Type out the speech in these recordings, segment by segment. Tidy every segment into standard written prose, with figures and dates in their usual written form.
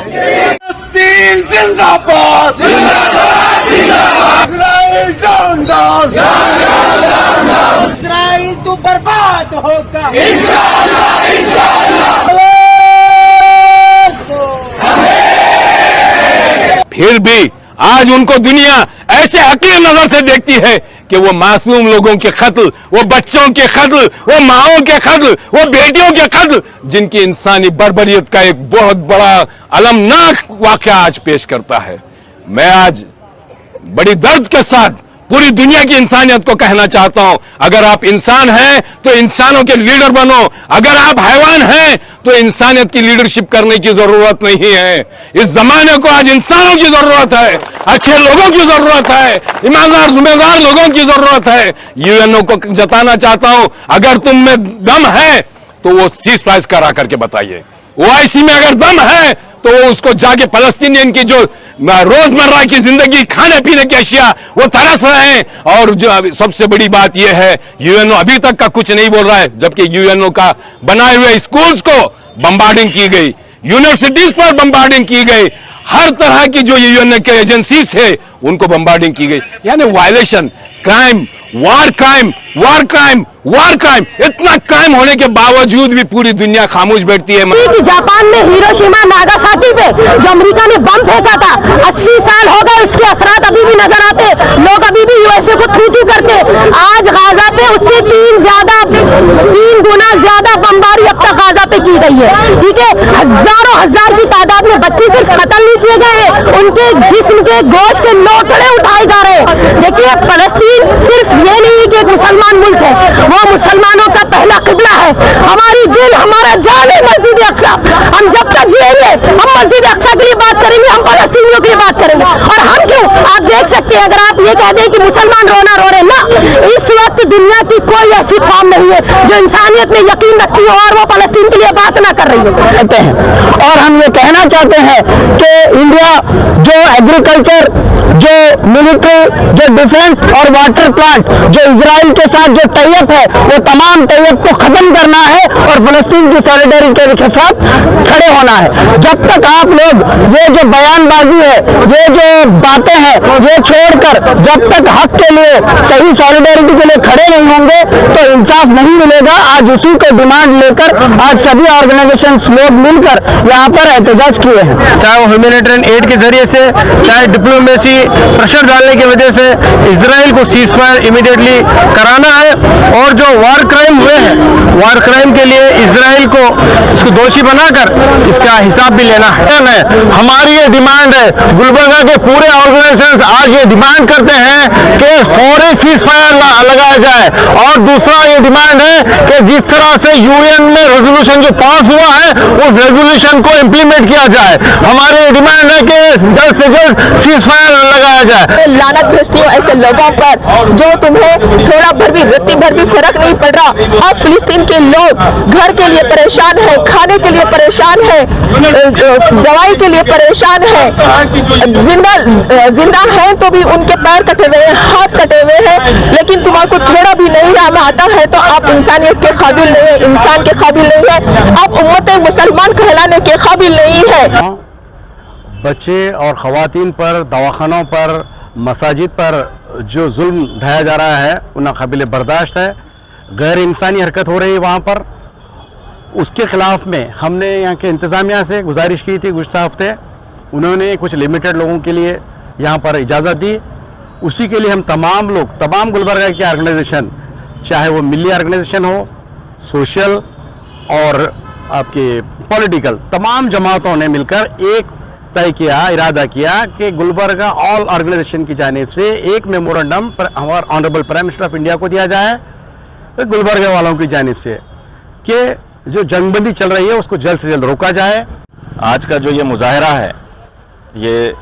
फलस्तीन जिंदाबाद, Israel down down, Israel तो बर्बाद होगा इंशाअल्लाह इंशाअल्लाह। फिर भी आज उनको दुनिया ऐसे हकीर नजर से देखती है कि वो मासूम लोगों के कत्ल, वो बच्चों के कत्ल, वो माओं के कत्ल, वो बेटियों के कत्ल, जिनकी इंसानी बर्बरियत का एक बहुत बड़ा अलमनाक वाकया आज पेश करता है। मैं आज बड़ी दर्द के साथ पूरी दुनिया की इंसानियत को कहना चाहता हूं, अगर आप इंसान हैं तो इंसानों के लीडर बनो, अगर आप हैवान हैं तो इंसानियत की लीडरशिप करने की जरूरत नहीं है। इस जमाने को आज इंसानों की जरूरत है, अच्छे लोगों की जरूरत है, ईमानदार जिम्मेदार लोगों की जरूरत है। यूएनओ को जताना चाहता हूं, अगर तुम में दम है तो वो सीज फायर करा करके बताइए। ओआईसी में अगर दम है तो वो उसको जाके फलस्तीनियन की जो रोजमर्रा की जिंदगी, खाने पीने की अशिया, वो तरस रहे हैं। और जो सबसे बड़ी बात यह है, यूएनओ अभी तक का कुछ नहीं बोल रहा है, जबकि यूएनओ का बनाए हुए स्कूल्स को बम्बार्डिंग की गई, यूनिवर्सिटीज पर बम्बार्डिंग की गई, हर तरह की जो यूएनओ के एजेंसीज है उनको बम्बार्डिंग की गई। यानी वायलेशन, क्राइम, वार क्राइम, वार क्राइम, वार क्राइम, इतना क्राइम होने के बावजूद भी पूरी दुनिया खामोश बैठती है। जापान में हिरोशिमा नागासाकी पे जो अमेरिका ने बम फेंका था, 80 साल हो गए, उसके असरात अभी भी नजर आते, लोग अभी भी यूएसए को थू करते। आज गाजा पे उससे 3 गुना ज्यादा बमबारी अब तक गाजा पे की गई है। ठीक है, हजारों हजार की तादाद में बच्चे सिर्फ कत्ल नहीं किए गए, उनके जिस्म के गोश्त के लोथड़े उठाए जा रहे हैं। देखिए, फलस्तीन सिर्फ ये नहीं कि एक मुसलमान मुल्क है, वो मुसलमानों का पहला किबला है। हमारी दिल, हमारा जान है मस्जिद अक्सा। हम जब तक जिएंगे हम मस्जिद अक्सा के लिए बात करेंगे, हम फलस्तीनियों के लिए बात करेंगे। और हम क्यों, आप देख सकते हैं, अगर आप ये कह दें कि मुसलमान रोना रो रहे ना, इस वक्त दुनिया की कोई ऐसी कौम नहीं है जो इंसानियत में यकीन रखती हो और वो फलस्तीन के लिए बात ना कर रही है। और हम ये कहना चाहते हैं कि इंडिया जो एग्रीकल्चर, जो मिलिट्री, जो डिफेंस और वाटर प्लांट जो इजराइल के साथ जो तैयब है, वो तमाम तैयब को खत्म करना है और फलस्तीन की सॉलिडेरिटी के साथ खड़े होना है। जब तक आप लोग ये जो बयानबाजी है, ये जो बातें हैं, ये छोड़कर जब तक हक के लिए, सही सॉलिडेरिटी के लिए खड़े नहीं होंगे तो इंसाफ नहीं मिलेगा। आज उसी को डिमांड लेकर आज सभी ऑर्गेनाइजेशन लोग मिलकर यहाँ पर एहतजाज किए हैं, चाहे वो ह्यूमैनिटेरियन एड के जरिए से, चाहे डिप्लोमेसी प्रेशर डालने की वजह से इजराइल को सीज फायर इमीडिएटली कराना है। और जो वार क्राइम हुए हैं, वार क्राइम के लिए इजराइल को इसको दोषी बनाकर इसका हिसाब भी लेना है। हमारी ये डिमांड है, गुलबर्गा के पूरे ऑर्गेनाइजेशन आज ये डिमांड करते हैं कि फौरी सीज फायर लगाया जाए। और दूसरा ये डिमांड है कि जिस तरह से यूएन में रेजोल्यूशन जो पास हुआ है, उस रेजोल्यूशन को इम्प्लीमेंट किया जाए। हमारी डिमांड है कि जल्द से जल्द सीज फायर लगाया जाए। लानत भेजती हूँ ऐसे लोगों पर जो तुम्हें थोड़ा भर भी, रत्ती भर भी फर्क नहीं पड़ रहा। आज फिलिस्तीन के लोग घर के लिए परेशान है, खाने के लिए परेशान है, दवाई के लिए परेशान है, जिंदा है तो भी उनके पैर कटे हुए हैं, हाथ कटे हुए हैं। लेकिन तुम्हारे थोड़ा भी नहीं राम आता है तो आप इंसानियत के काबिल नहीं है, इंसान के काबिल नहीं है, आप उम्मत मुसलमान कहलाने के काबिल नहीं है। बच्चे और ख़वातीन पर, दवाखानों पर, मसाजिद पर जो जुल्म ढाया जा रहा है वो नाकाबिल बर्दाश्त है, गैर इंसानी हरकत हो रही है वहाँ पर। उसके ख़िलाफ़ में हमने यहाँ के इंतज़ामिया से गुजारिश की थी गुज़श्ता हफ्ते, उन्होंने कुछ लिमिटेड लोगों के लिए यहाँ पर इजाज़त दी। उसी के लिए हम तमाम लोग, तमाम गुलबर्गा के ऑर्गेनाइजेशन, चाहे वो मिली ऑर्गेनाइजेशन हो, सोशल और आपके पॉलिटिकल, तमाम जमातों ने मिलकर एक तय किया, इरादा किया कि गुलबर्गा ऑल ऑर्गेनाइजेशन की जानिब से एक मेमोरेंडम हमारे honourable prime minister of India को दिया जाए, गुलबर्गा वालों की जानिब से, कि जो जंगबंदी चल रही है उसको जल्द से जल्द रोका जाए। आज का जो ये मुजाहरा है, ये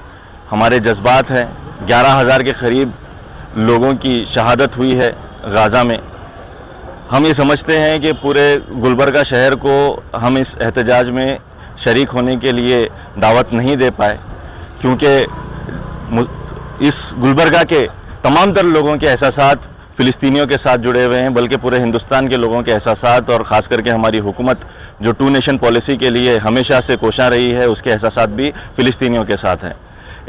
हमारे जज्बात हैं। 11,000 के करीब लोगों की शहादत हुई है गाज़ा में। हम ये समझते हैं कि पूरे गुलबर्गा शहर को हम इस एहतजाज में शरीक होने के लिए दावत नहीं दे पाए, क्योंकि इस गुलबर्गा के तमाम तर लोगों के एहसासात फ़िलिस्तीनियों के साथ जुड़े हुए हैं, बल्कि पूरे हिंदुस्तान के लोगों के एहसासात और ख़ास करके हमारी हुकूमत जो 2 नेशन पॉलिसी के लिए हमेशा से कोशां रही है, उसके एहसासात भी फ़िलिस्तीनियों के साथ हैं।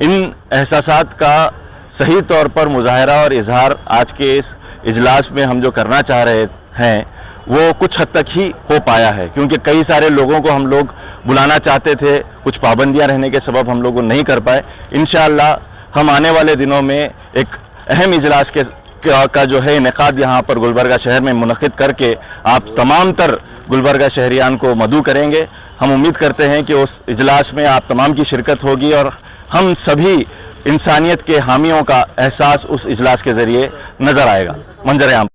इन एहसासात का सही तौर पर मुजाहरा और इजहार आज के इस इजलास में हम जो करना चाह रहे हैं वो कुछ हद तक ही हो पाया है, क्योंकि कई सारे लोगों को हम लोग बुलाना चाहते थे, कुछ पाबंदियां रहने के सबब हम लोग वो नहीं कर पाए। इंशाअल्लाह हम आने वाले दिनों में एक अहम इजलास का जो है इनेकाद यहाँ पर गुलबर्गा शहर में मुनक़िद करके आप तमाम तर गुलबर्गा शहरियान को मदऊ करेंगे। हम उम्मीद करते हैं कि उस इजलास में आप तमाम की शिरकत होगी और हम सभी इंसानियत के हामियों का एहसास उस इजलास के ज़रिए नज़र आएगा। मंजर आम